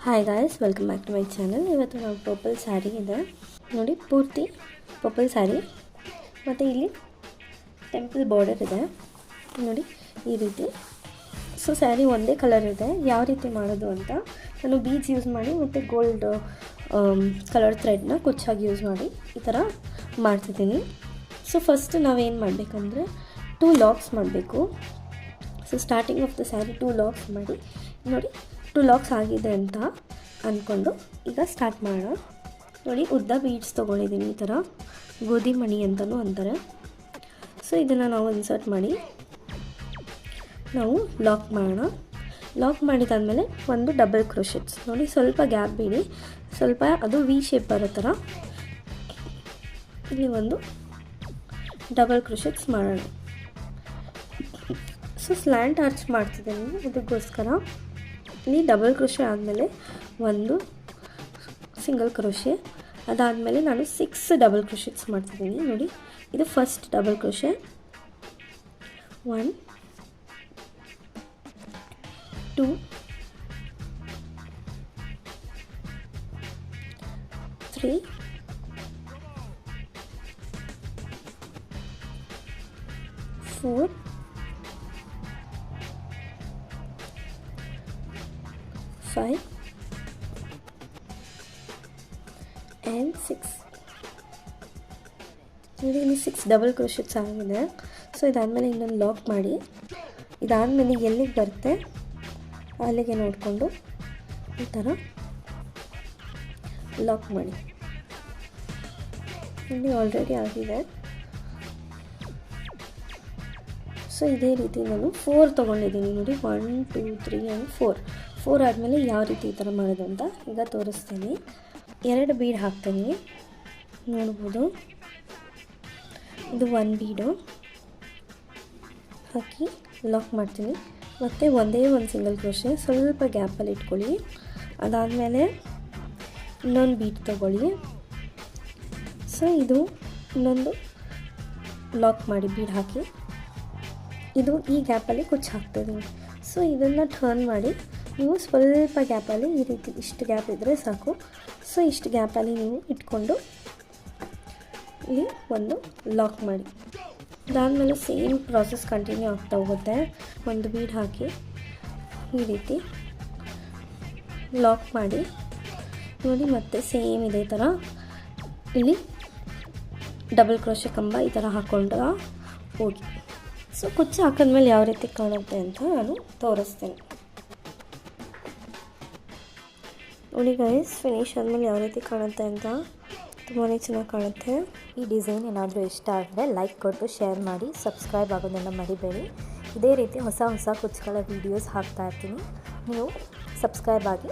Hi guys, welcome back to my channel. ಇವತ್ತು ನಾವು purple sari ಇದೆ ನೋಡಿ, ಪೂರ್ತಿ ಪರ್ಪಲ್ ಸ್ಯಾರಿ ಮತ್ತು ಇಲ್ಲಿ ಟೆಂಪಲ್ ಬಾರ್ಡರ್ ಇದೆ ನೋಡಿ ಈ ರೀತಿ. ಸೊ ಸ್ಯಾರಿ ಒಂದೇ ಕಲರ್ ಇದೆ. ಯಾವ ರೀತಿ ಮಾಡೋದು ಅಂತ ನಾನು ಬೀಡ್ಸ್ ಯೂಸ್ ಮಾಡಿ ಮತ್ತು ಗೋಲ್ಡ್ ಕಲರ್ ಥ್ರೆಡ್ನ ಕುಚ್ಚಾಗಿ ಯೂಸ್ ಮಾಡಿ ಈ ಥರ ಮಾಡ್ತಿದ್ದೀನಿ. ಸೊ ಫಸ್ಟ್ ನಾವೇನು ಮಾಡಬೇಕಂದ್ರೆ 2 ಲಾಕ್ಸ್ ಮಾಡಬೇಕು. So starting of the sari 2 lakhs ಮಾಡಿ ನೋಡಿ. 2 ಲಾಕ್ಸ್ ಆಗಿದೆ ಅಂತ ಅಂದ್ಕೊಂಡು ಈಗ ಸ್ಟಾರ್ಟ್ ಮಾಡೋಣ. ನೋಡಿ, ಉದ್ದ ಬೀಡ್ಸ್ ತೊಗೊಂಡಿದ್ದೀನಿ, ಈ ಥರ ಗೋಧಿ ಮಣಿ ಅಂತಲೂ ಅಂತಾರೆ. ಸೊ ಇದನ್ನು ನಾವು ಇನ್ಸರ್ಟ್ ಮಾಡಿ ನಾವು ಲಾಕ್ ಮಾಡೋಣ. ಲಾಕ್ ಮಾಡಿದಾದಮೇಲೆ ಒಂದು ಡಬಲ್ ಕ್ರೋಶೆಟ್ಸ್ ನೋಡಿ, ಸ್ವಲ್ಪ ಗ್ಯಾಪ್ ಬಿಡಿ, ಸ್ವಲ್ಪ ಅದು ವಿ ಶೇಪ್ ಬರೋ ಥರ ಇಲ್ಲಿ ಒಂದು ಡಬಲ್ ಕ್ರೋಶೆಟ್ಸ್ ಮಾಡೋಣ. ಸೊ ಸ್ಲ್ಯಾಂಟ್ ಆರ್ಚ್ ಮಾಡ್ತಿದ್ದೀನಿ, ಅದಕ್ಕೋಸ್ಕರ ಇಲ್ಲಿ ಡಬಲ್ ಕ್ರೋಶೆ ಆದಮೇಲೆ ಒಂದು ಸಿಂಗಲ್ ಕ್ರೋಶೆ, ಅದಾದಮೇಲೆ ನಾನು 6 ಡಬಲ್ ಕ್ರೋಶೆಟ್ಸ್ ಮಾಡ್ತಿದ್ದೀನಿ ನೋಡಿ. ಇದು ಫಸ್ಟ್ ಡಬಲ್ ಕ್ರೋಶೆ, 1 2 3 4 5 and 6 ನೋಡಿ, ಇಲ್ಲಿ 6 ಡಬಲ್ ಕ್ರೋಶೆಟ್ಸ್ ಆಗಿದೆ. ಸೊ ಇದಾದಮೇಲೆ ಇನ್ನೊಂದು ಲಾಕ್ ಮಾಡಿ, ಇದಾದಮೇಲೆ ಎಲ್ಲಿಗೆ ಬರುತ್ತೆ ಅಲ್ಲಿಗೆ ನೋಡಿಕೊಂಡು ಈ ಥರ ಲಾಕ್ ಮಾಡಿ. ಇಲ್ಲಿ ಆಲ್ರೆಡಿ ಆಗಿದೆ. ಸೊ ಇದೇ ರೀತಿ ನಾನು 4 ತೊಗೊಂಡಿದ್ದೀನಿ ನೋಡಿ, 1 2 3 ಆ್ಯಂಡ್ 4 ಆದಮೇಲೆ ಯಾವ ರೀತಿ ಈ ಥರ ಮಾಡೋದು ಅಂತ ಈಗ ತೋರಿಸ್ತೀನಿ. 2 ಬೀಡ್ ಹಾಕ್ತೀನಿ ನೋಡ್ಬೋದು. ಇದು 1 ಬೀಡು ಹಾಕಿ ಲಾಕ್ ಮಾಡ್ತೀನಿ. ಮತ್ತು ಒಂದೇ ಒಂದು ಸಿಂಗಲ್ ಕ್ರೋಶೆ, ಸ್ವಲ್ಪ ಗ್ಯಾಪಲ್ಲಿ ಇಟ್ಕೊಳ್ಳಿ. ಅದಾದಮೇಲೆ ಇನ್ನೊಂದು ಬೀಡ್ ತೊಗೊಳ್ಳಿ. ಸೊ ಇದು ಇನ್ನೊಂದು ಲಾಕ್ ಮಾಡಿ ಬೀಡ್ ಹಾಕಿ, ಇದು ಈ ಗ್ಯಾಪಲ್ಲಿ ಕುಚ್ಚು ಹಾಕ್ತೀನಿ. ಸೊ ಇದನ್ನು ಟರ್ನ್ ಮಾಡಿ ನೀವು ಸ್ವಲ್ಪ ಗ್ಯಾಪಲ್ಲಿ ಈ ರೀತಿ ಇಷ್ಟು ಗ್ಯಾಪ್ ಇದ್ದರೆ ಸಾಕು. ಸೊ ಇಷ್ಟು ಗ್ಯಾಪಲ್ಲಿ ನೀವು ಇಟ್ಕೊಂಡು ಇಲ್ಲಿ ಒಂದು ಲಾಕ್ ಮಾಡಿ. ಅದಾದಮೇಲೆ ಸೇಮ್ ಪ್ರಾಸೆಸ್ ಕಂಟಿನ್ಯೂ ಆಗ್ತಾ ಹೋಗುತ್ತೆ. ಒಂದು ಬೀಡ್ ಹಾಕಿ ಈ ರೀತಿ ಲಾಕ್ ಮಾಡಿ ನೋಡಿ. ಮತ್ತೆ ಸೇಮ್ ಇದೇ ಥರ ಇಲ್ಲಿ ಡಬಲ್ ಕ್ರೋಶೆ ಕಂಬ ಈ ಥರ ಹಾಕ್ಕೊಂಡ್ರೆ ಹೋಗಿ. ಸೊ ಕುಚ್ಚು ಹಾಕಿದ್ಮೇಲೆ ಯಾವ ರೀತಿ ಕಾಣುತ್ತೆ ಅಂತ ನಾನು ತೋರಿಸ್ತೇನೆ ನೋಡಿ ಗೈಸ್. ಫಿನಿಶ್ ಆದಮೇಲೆ ಯಾವ ರೀತಿ ಕಾಣುತ್ತೆ ಅಂತ ತುಂಬಾ ಚೆನ್ನಾಗಿ ಕಾಣುತ್ತೆ. ಈ ಡಿಸೈನ್ ಏನಾದರೂ ಇಷ್ಟ ಆದರೆ ಲೈಕ್ ಕೊಟ್ಟು ಶೇರ್ ಮಾಡಿ, ಸಬ್ಸ್ಕ್ರೈಬ್ ಆಗೋದನ್ನು ಮರಿಬೇಡಿ. ಇದೇ ರೀತಿ ಹೊಸ ಹೊಸ ಕುಚ್ಚುಗಳ ವೀಡಿಯೋಸ್ ಹಾಕ್ತಾ ಇರ್ತೀನಿ, ನೀವು ಸಬ್ಸ್ಕ್ರೈಬ್ ಆಗಿ.